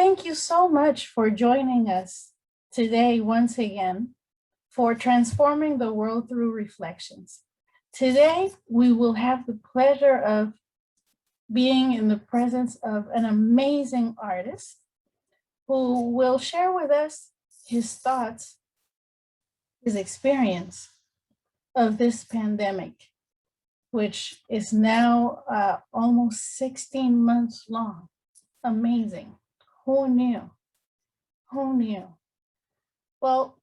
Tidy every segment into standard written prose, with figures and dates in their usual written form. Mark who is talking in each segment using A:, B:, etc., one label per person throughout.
A: Thank you so much for joining us today once again for transforming the world through reflections. Today, we will have the pleasure of being in the presence of an amazing artist who will share with us his thoughts, his experience of this pandemic, which is now almost 16 months long. Amazing. Who knew? Who knew? Well,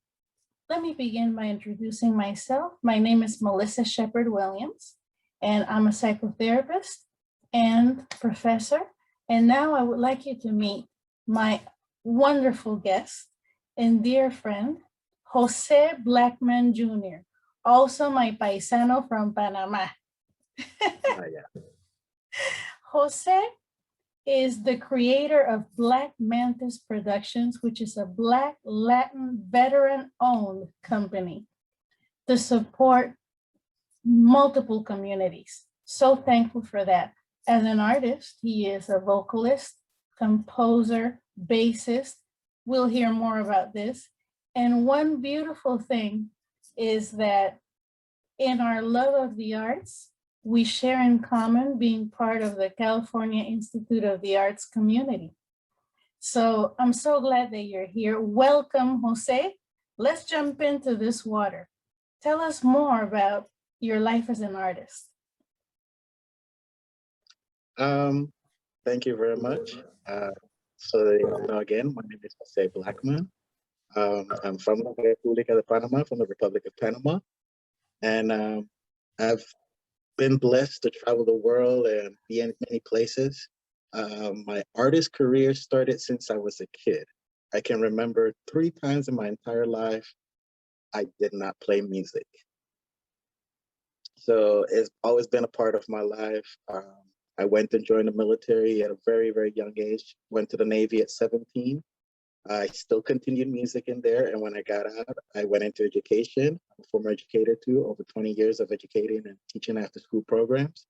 A: let me begin by introducing myself. My name is Melissa Shepard Williams, and I'm a psychotherapist and professor. And now I would like you to meet my wonderful guest and dear friend, José Blackman Jr., also my paisano from Panama. José is the creator of Black Mantis Productions, which is a Black Latin veteran-owned company to support multiple communities. So thankful for that. As an artist, he is a vocalist, composer, bassist. We'll hear more about this. And one beautiful thing is that in our love of the arts, we share in common being part of the California Institute of the Arts community. So I'm so glad that you're here. Welcome, José. Let's jump into this water. Tell us more about your life as an artist.
B: Thank you very much. Again, my name is José Blackman. I'm from the República de Panama, from the Republic of Panama. And I've been blessed to travel the world and be in many places. My artist career started since I was a kid. I can remember 3 times in my entire life I did not play music. So it's always been a part of my life. I went and joined the military at a very, very young age, went to the Navy at 17. I still continued music in there. And when I got out, I went into education. I'm a former educator too, over 20 years of educating and teaching after school programs.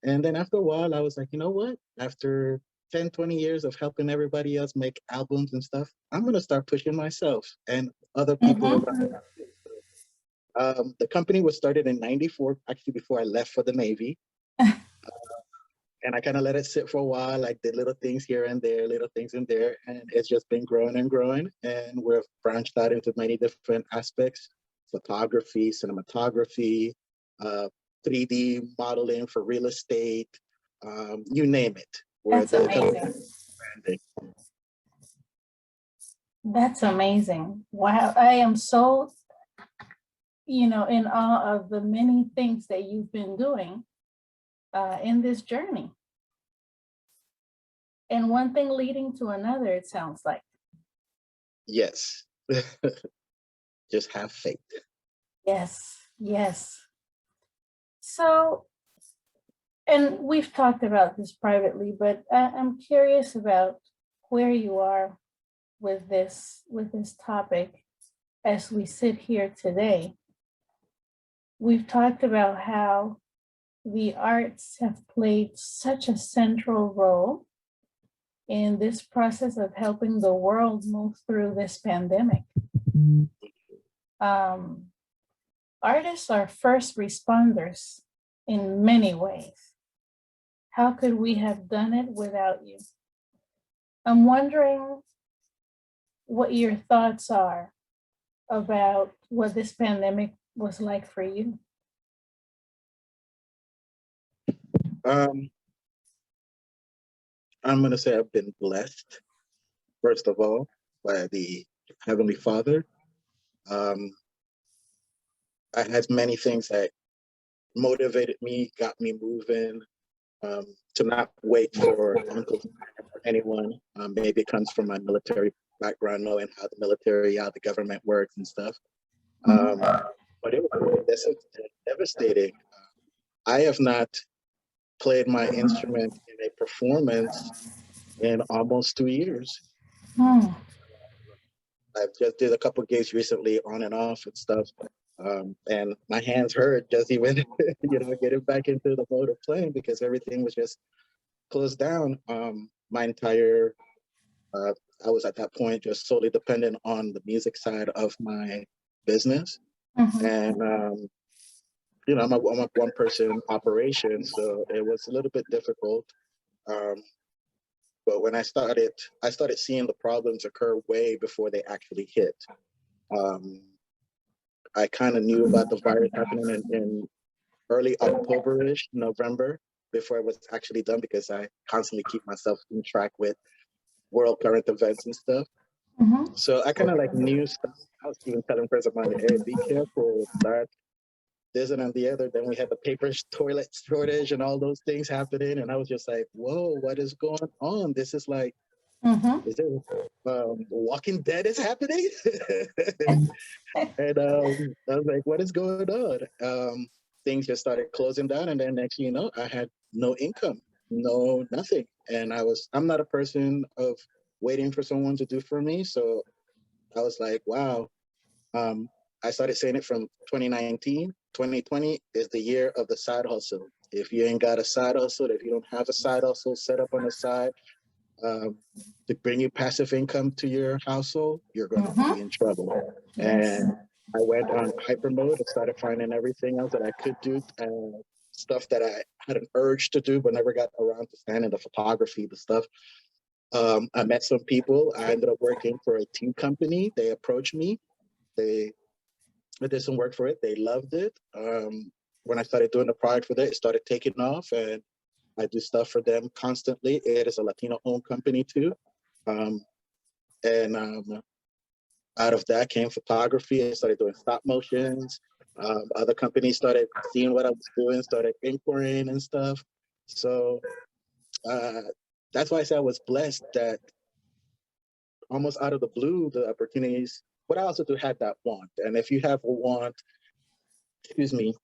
B: And then after a while, I was like, you know what? After 10, 20 years of helping everybody else make albums and stuff, I'm going to start pushing myself and other people around. The company was started in 94, actually before I left for the Navy. And I kind of let it sit for a while. I did little things here and there, little things in there, and it's just been growing and growing. And we've branched out into many different aspects: photography, cinematography, 3D modeling for real estate, you name it.
A: That's amazing. That's amazing. Wow, I am so, in awe of the many things that you've been doing in this journey. And one thing leading to another, it sounds like.
B: Yes. Just have faith.
A: Yes, yes. So, and we've talked about this privately, but I'm curious about where you are with this topic as we sit here today. We've talked about how the arts have played such a central role in this process of helping the world move through this pandemic. Artists are first responders in many ways. How could we have done it without you? I'm wondering what your thoughts are about what this pandemic was like for you.
B: I'm going to say I've been blessed, first of all, by the Heavenly Father. I had many things that motivated me, got me moving, to not wait for uncles or anyone. Maybe it comes from my military background, knowing how the military, how the government works and stuff. But it was really devastating. I have not played my instrument in a performance in almost 2 years. I just did a couple of gigs recently on and off and stuff. And my hands hurt just even, getting back into the mode of playing because everything was just closed down. My entire I was at that point just solely dependent on the music side of my business.
A: Mhm.
B: And, I'm a one person operation, so it was a little bit difficult. Um, but when I started seeing the problems occur way before they actually hit. Um, I kind of knew about the virus happening in early October-ish, November, before it was actually done, because I constantly keep myself in track with world current events and stuff.
A: Mhm.
B: So I kind of like knew stuff. I was even telling friends of mine, hey, be careful, that, this and the other. Then we had the paper toilet shortage and all those things happening. And I was just like, whoa, what is going on? This is like,
A: Mhm.
B: is there Walking Dead is happening? And I was like, what is going on? Things just started closing down. And then next thing you know, I had no income, no nothing. And I'm not a person of waiting for someone to do for me. So I was like, wow. I started saying it from 2019. 2020 is the year of the side hustle. If you ain't got a side hustle, if you don't have a side hustle set up on the side, um, to bring you passive income to your household, you're going to be
A: Mhm.
B: in trouble.
A: Yes.
B: And I went on hyper mode and started finding everything else that I could do, stuff that I had an urge to do, but never got around to finding, the photography, the stuff. I met some people. I ended up working for a tea company. They approached me. I did some work for it. They loved it. When I started doing the product for that, it started taking off, and I do stuff for them constantly. It is a Latino-owned company too. Um, and out of that came photography. I started doing stop motions. Other companies started seeing what I was doing, started inquiring and stuff. So uh, that's why I said I was blessed that almost out of the blue, the opportunities, but I also do have that want. And if you have a want, excuse me,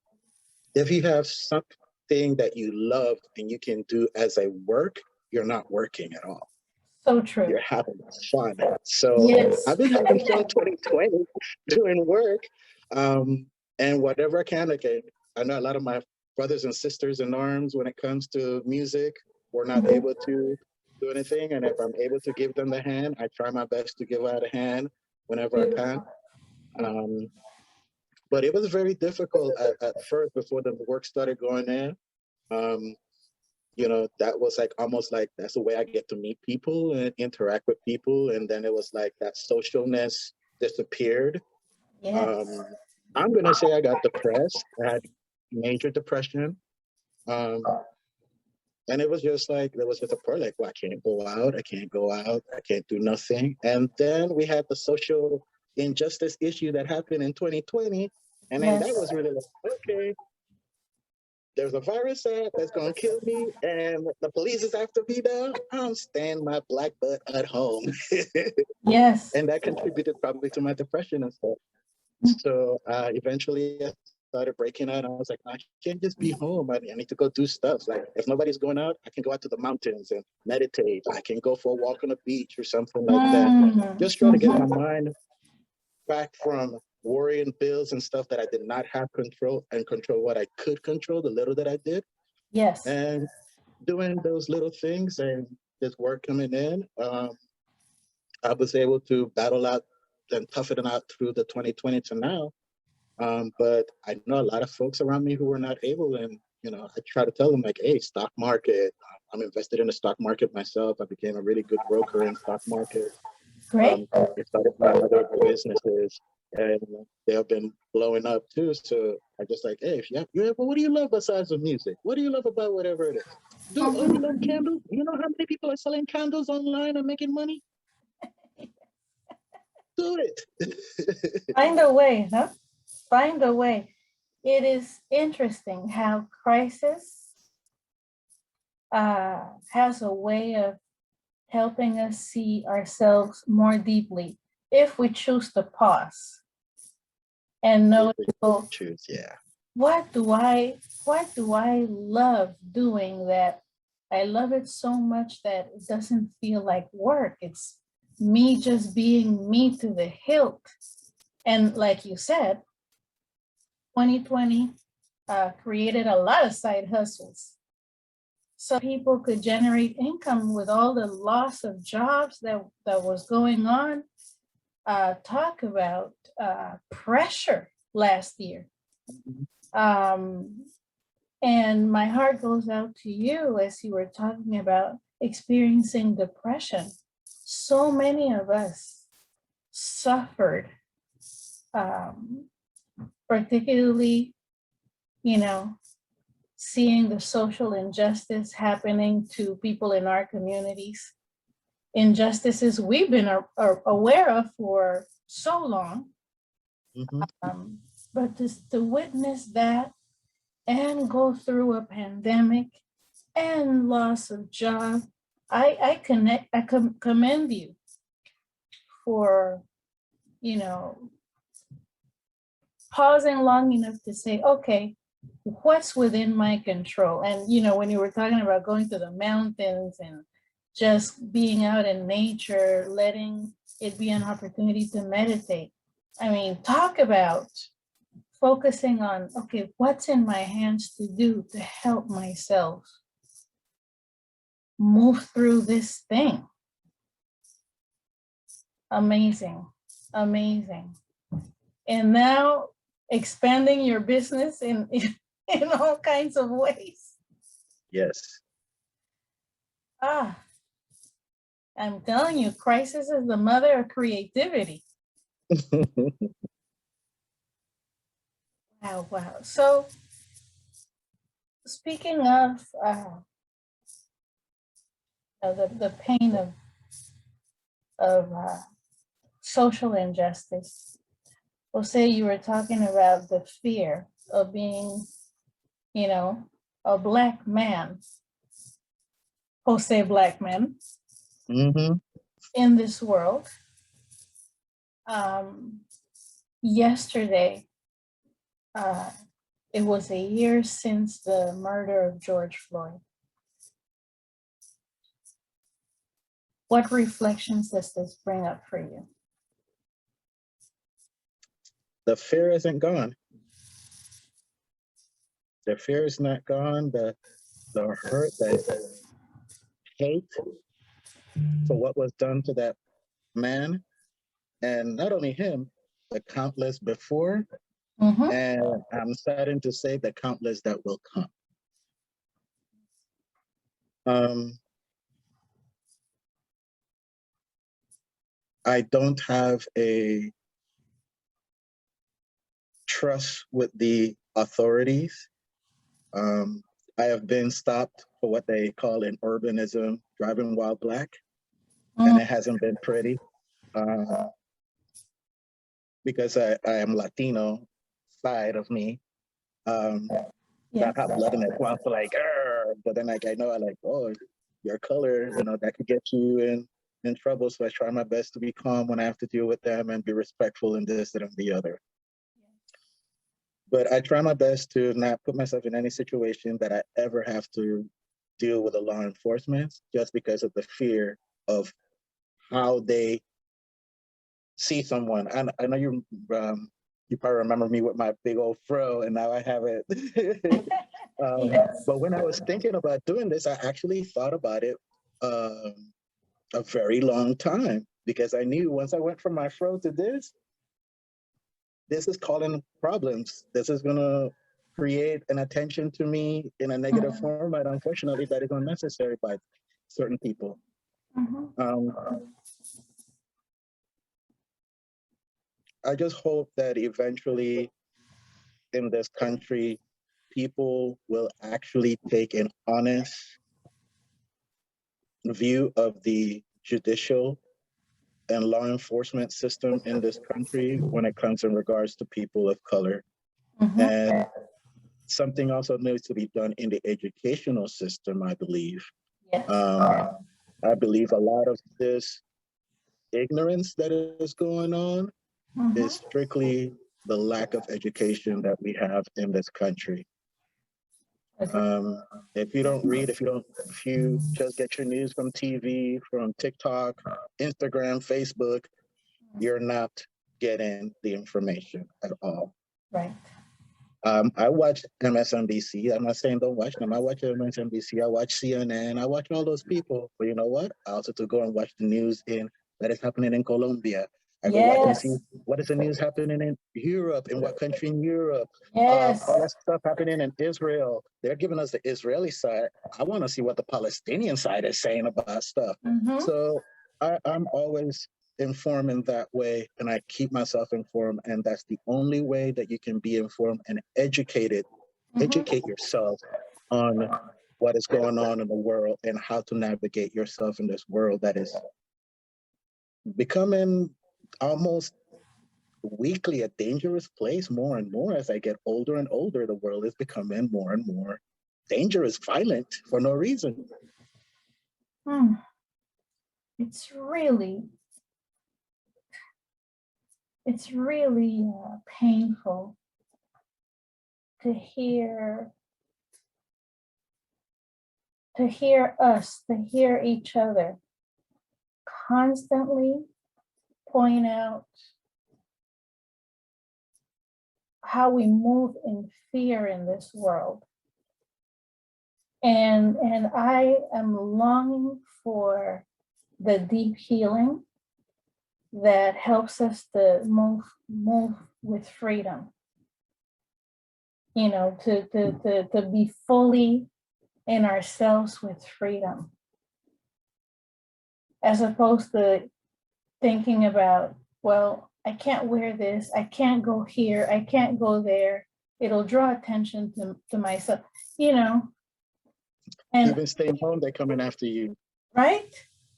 B: if you have something that you love and you can do as a work, you're not working at all.
A: So true.
B: You're having fun. So
A: Yes.
B: I've been having fun 2020 doing work. And whatever I can, like I know a lot of my brothers and sisters in arms, when it comes to music, we're not
A: Mhm.
B: able to do anything. And if I'm able to give them the hand, I try my best to give out a hand whenever I can. Um, but it was very difficult at first before the work started going in. Um, that was like almost like that's the way I get to meet people and interact with people. And then it was like that socialness disappeared.
A: Yes.
B: Um, I'm gonna say I got depressed. I had major depression. Um, and it was just like there was just a part like, well, I can't go out, I can't go out, I can't do nothing. And then we had the social injustice issue that happened in 2020. And then that
A: Yes.
B: was really like, okay, there's a virus that's going to kill me, and the police is after me now. I'm staying my black butt at home.
A: Yes.
B: And that contributed probably to my depression and stuff. So eventually I started breaking out. I was like, I can't just be home. I need to go do stuff. Like if nobody's going out, I can go out to the mountains and meditate. I can go for a walk on the beach or something like that. Just try to get my mind back from worrying bills and stuff that I did not have control, and control what I could control, the little that I did.
A: Yes.
B: And doing those little things and this work coming in, I was able to battle out and tough it out through the 2020 to now. But I know a lot of folks around me who were not able, and I try to tell them like, hey, stock market. I'm invested in the stock market myself. I became a really good broker in stock market.
A: Great.
B: I started my other businesses, and they have been blowing up too. So I just like, hey, if you have, what do you love besides the music? What do you love about whatever it is? You love candles? You know how many people are selling candles online and making money? Do it.
A: Find a way, huh? Find a way. It is interesting how crisis has a way of helping us see ourselves more deeply if we choose to pause and know,
B: Choose, yeah.
A: what do I love doing that I love it so much that it doesn't feel like work. It's me just being me to the hilt. And like you said, 2020 created a lot of side hustles. so people could generate income with all the loss of jobs that was going on. Talk about pressure last year. And my heart goes out to you as you were talking about experiencing depression. So many of us suffered, particularly, seeing the social injustice happening to people in our communities, injustices we've been aware of for so long. But to witness that and go through a pandemic and loss of job, I commend you for, pausing long enough to say, okay, what's within my control? And, when you were talking about going to the mountains and just being out in nature, letting it be an opportunity to meditate. I mean, talk about focusing on, okay, what's in my hands to do to help myself move through this thing. Amazing, amazing. And now expanding your business in all kinds of ways.
B: Yes.
A: I'm telling you, crisis is the mother of creativity. Wow. So speaking of the pain of social injustice, Jose, you were talking about the fear of being, a Black man, Jose Blackman, in this world. Yesterday, it was a year since the murder of George Floyd. What reflections does this bring up for you?
B: The fear isn't gone. The fear is not gone. The hurt, the hate for what was done to that man, and not only him, the countless before, and I'm saddened to say the countless that will come. I don't have a trust with the authorities. I have been stopped for what they call in urbanism, driving while Black, and it hasn't been pretty. Because I am Latino side of me. That have blood in it. Well, so like, but then like I know oh, your color, that could get you in trouble. So I try my best to be calm when I have to deal with them and be respectful in this and the other. But I try my best to not put myself in any situation that I ever have to deal with the law enforcement, just because of the fear of how they see someone. And I know you probably remember me with my big old fro, and now I have it. But when I was thinking about doing this, I actually thought about it a very long time, because I knew once I went from my fro to this is causing problems. This is gonna create an attention to me in a negative format. Unfortunately, that is unnecessary by certain people. I just hope that eventually in this country, people will actually take an honest view of the judicial and law enforcement system in this country when it comes in regards to people of color. And something also needs to be done in the educational system, I believe. I believe a lot of this ignorance that is going on is strictly the lack of education that we have in this country. If you don't read, if you just get your news from TV, from TikTok, Instagram, Facebook, you're not getting the information at all.
A: Right.
B: I watch MSNBC. I'm not saying don't watch them. I watch MSNBC. I watch CNN. I watch all those people. But you know what? I also to go and watch the news that is happening in Colombia. I go watch and see
A: Yes.
B: what is the news happening in Europe, in what country in Europe.
A: Yes.
B: All that stuff happening in Israel. They're giving us the Israeli side. I want to see what the Palestinian side is saying about stuff.
A: Mm-hmm.
B: So I'm always informed in that way, and I keep myself informed, and that's the only way that you can be informed and educated.
A: Mm-hmm.
B: Educate yourself on what is going on in the world and how to navigate yourself in this world that is becoming almost weekly a dangerous place more and more. As I get older and older, the world is becoming more and more dangerous, violent for no reason.
A: It's really painful to hear each other constantly point out how we move in fear in this world. And I am longing for the deep healing that helps us to move with freedom. You know, to be fully in ourselves with freedom, as opposed to thinking about, well, I can't wear this, I can't go here, I can't go there. It'll draw attention to myself, you know. And
B: even staying home, they're coming after you.
A: right?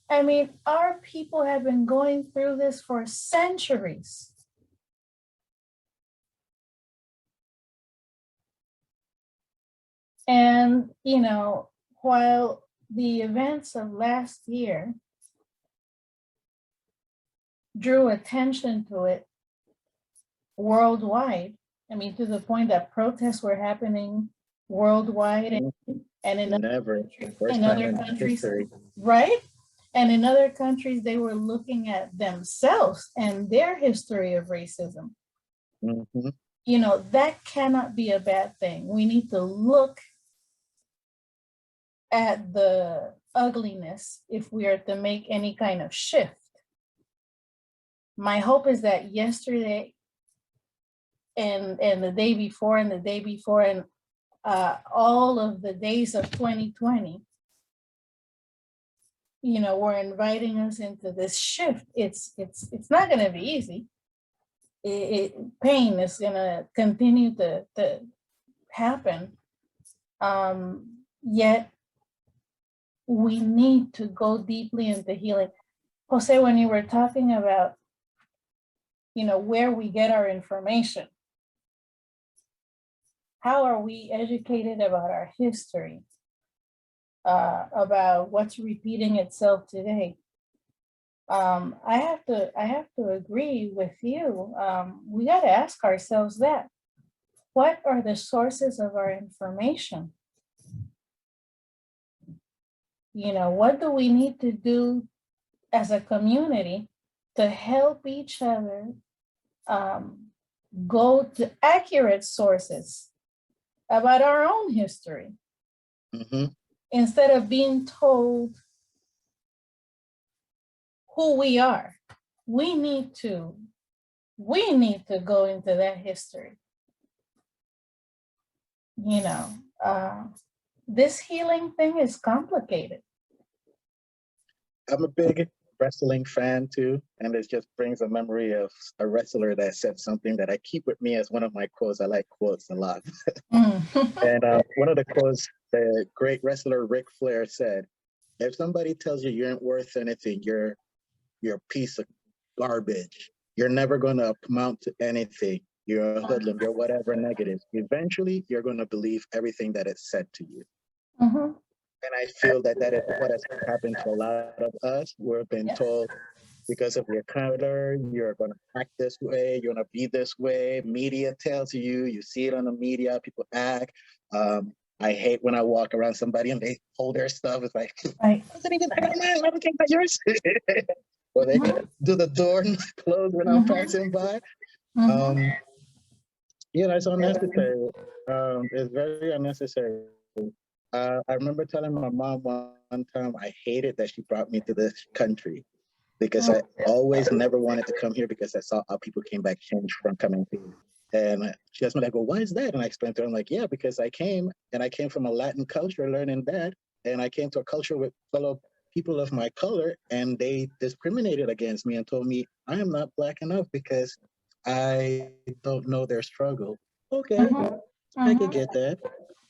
A: I mean, our people have been going through this for centuries. And, you know, while the events of last year drew attention to it worldwide, I mean, to the point that protests were happening worldwide and in other countries, right? And in other countries, they were looking at themselves and their history of racism.
B: Mm-hmm.
A: You know, that cannot be a bad thing. We need to look at the ugliness if we are to make any kind of shift. My hope is that yesterday and the day before and the day before and all of the days of 2020, you know, we're inviting us into this shift. It's not going to be easy. Pain is going to continue to happen. Yet we need to go deeply into healing. Jose, when you were talking about, you know, where we get our information, how are we educated about our history, about what's repeating itself today? I have to agree with you. We got to ask ourselves that. What are the sources of our information? You know, what do we need to do as a community to help each other go to accurate sources about our own history, instead of being told who we are? We need to go into that history. You know, this healing thing is complicated.
B: I'm a big wrestling fan too, and it just brings a memory of a wrestler that said something that I keep with me as one of my quotes. I like quotes a lot. And one of the quotes, the great wrestler Ric Flair said, "If somebody tells you you ain't worth anything, you're a piece of garbage. You're never going to amount to anything. You're a hoodlum. You're whatever negative. Eventually, you're going to believe everything that is said to you." And I feel that that is what has happened to a lot of us. We've been told, because of your color, you're going to act this way, you're going to be this way. Media tells you, you see it on the media, people act. I hate when I walk around somebody and they hold their stuff. It's like, doesn't even have everything but yours. Or they do the door close when I'm passing by. You know, it's unnecessary. It's very unnecessary. I remember telling my mom one time I hated that she brought me to this country because I always never wanted to come here because I saw how people came back changed from coming here. And she asked me, like, well, why is that? And I explained to her, I'm like, yeah, because I came and I came from a Latin culture learning that. And I came to a culture with fellow people of my color, and they discriminated against me and told me I am not Black enough because I don't know their struggle. Okay, I can get that.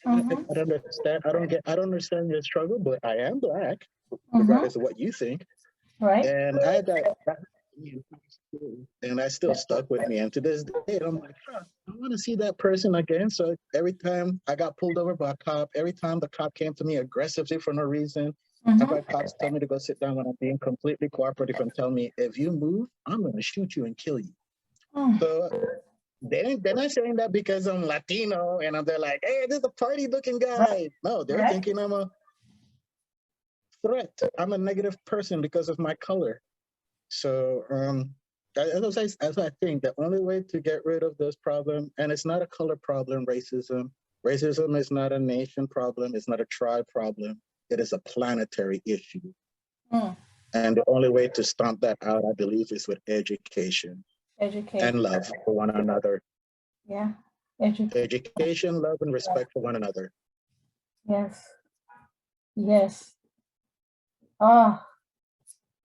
B: I don't understand. I don't understand your struggle, but I am Black, regardless of what you think.
A: Right.
B: And I had that and that still stuck with me. And to this day, I'm like, huh, I want to see that person again. So every time I got pulled over by a cop, every time the cop came to me aggressively for no reason, I've had cops tell me to go sit down when I'm being completely cooperative and tell me, if you move, I'm going to shoot you and kill you. So they're not saying that because I'm Latino and they're like, hey, this is a party looking guy. No, they're thinking I'm a threat. I'm a negative person because of my color. So as I think the only way to get rid of this problem, and it's not a color problem, racism. Racism is not a nation problem. It's not a tribe problem. It is a planetary issue. And the only way to stomp that out, I believe, is with education. And love for one another.
A: Yeah.
B: Education, love, and respect for one another.
A: Yes. Yes. Oh,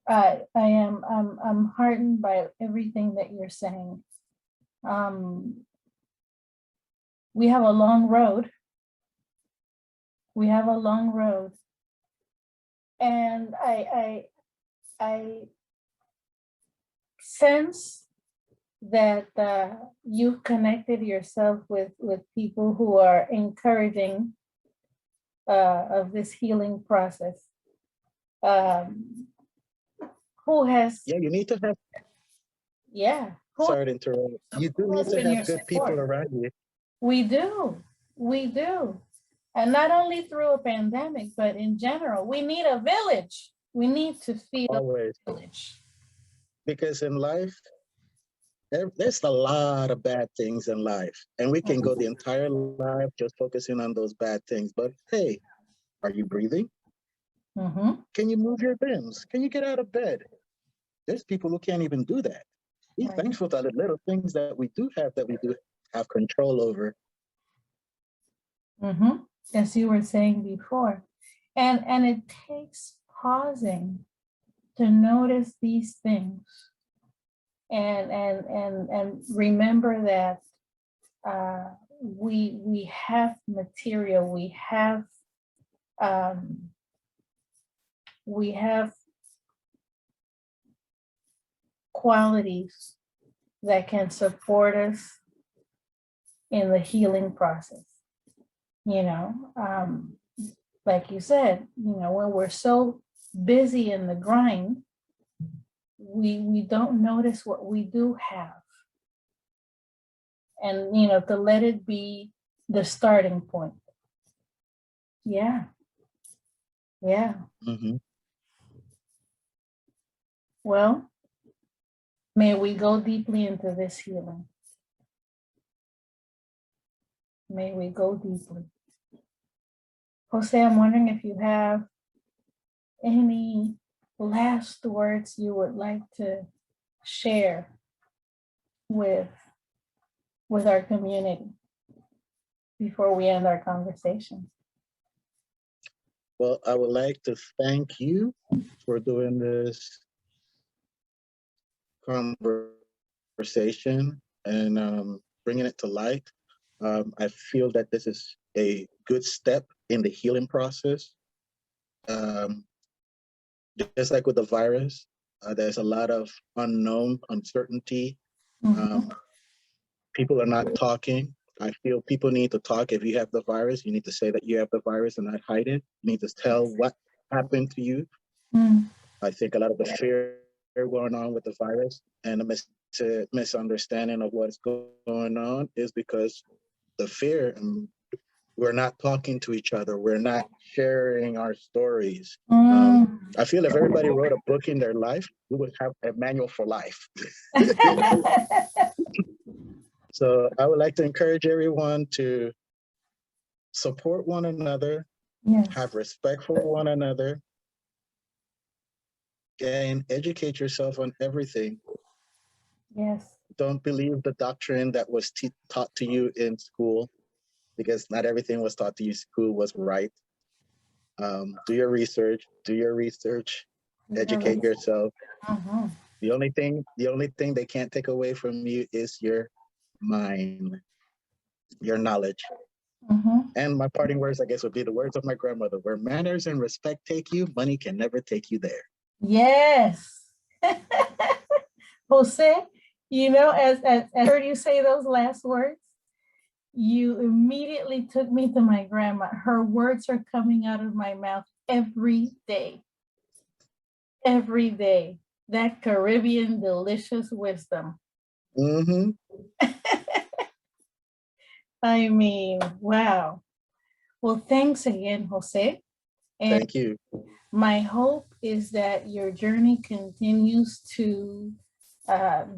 A: I'm heartened by everything that you're saying. We have a long road. We have a long road. And I sense that you've connected yourself with people who are encouraging of this healing process. Who has?
B: Yeah, you need to have.
A: Yeah.
B: Sorry to interrupt. You do need to have good people around you.
A: We do. We do. And not only through a pandemic, but in general, we need a village. We need to feel
B: always
A: a village.
B: Because in life, there's a lot of bad things in life, and we can go the entire life just focusing on those bad things. But hey, are you breathing? Can you move your limbs? Can you get out of bed? There's people who can't even do that. Be thankful for the little things that we do have control over.
A: As you were saying before, and it takes pausing to notice these things and remember that we have material, we have qualities that can support us in the healing process. You know, like you said, you know, when we're so busy in the grind, we don't notice what we do have. And, you know, to let it be the starting point. Yeah. Yeah. Well, may we go deeply into this healing. May we go deeply. Jose, I'm wondering if you have any last words you would like to share with our community before we end our conversation.
B: Well, I would like to thank you for doing this conversation and bringing it to light. I feel that this is a good step in the healing process. Just like with the virus, there's a lot of unknown uncertainty. People are not talking. I feel people need to talk. If you have the virus, you need to say that you have the virus and not hide it. You need to tell what happened to you. I think a lot of the fear going on with the virus and the misunderstanding of what's going on is because the fear, and we're not talking to each other. We're not sharing our stories. I feel if everybody wrote a book in their life, we would have a manual for life. So I would like to encourage everyone to support one another,
A: Yes.
B: have respect for one another, and educate yourself on everything.
A: Yes.
B: Don't believe the doctrine that was taught to you in school, because not everything was taught to you in school was right. Do your research, educate yourself.
A: Mm-hmm.
B: The only thing they can't take away from you is your mind, your knowledge.
A: Mm-hmm.
B: And my parting words, I guess, would be the words of my grandmother: where manners and respect take you, money can never take you there.
A: Yes. Jose, you know, as I heard you say those last words, you immediately took me to my grandma. Her words are coming out of my mouth every day. Every day. That Caribbean delicious wisdom.
B: Mm-hmm.
A: I mean, wow. Well, thanks again, Jose. And
B: Thank you.
A: my hope is that your journey continues to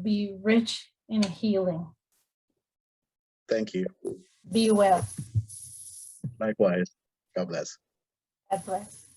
A: be rich in healing.
B: Thank you.
A: Be well.
B: Likewise. God bless.
A: God bless.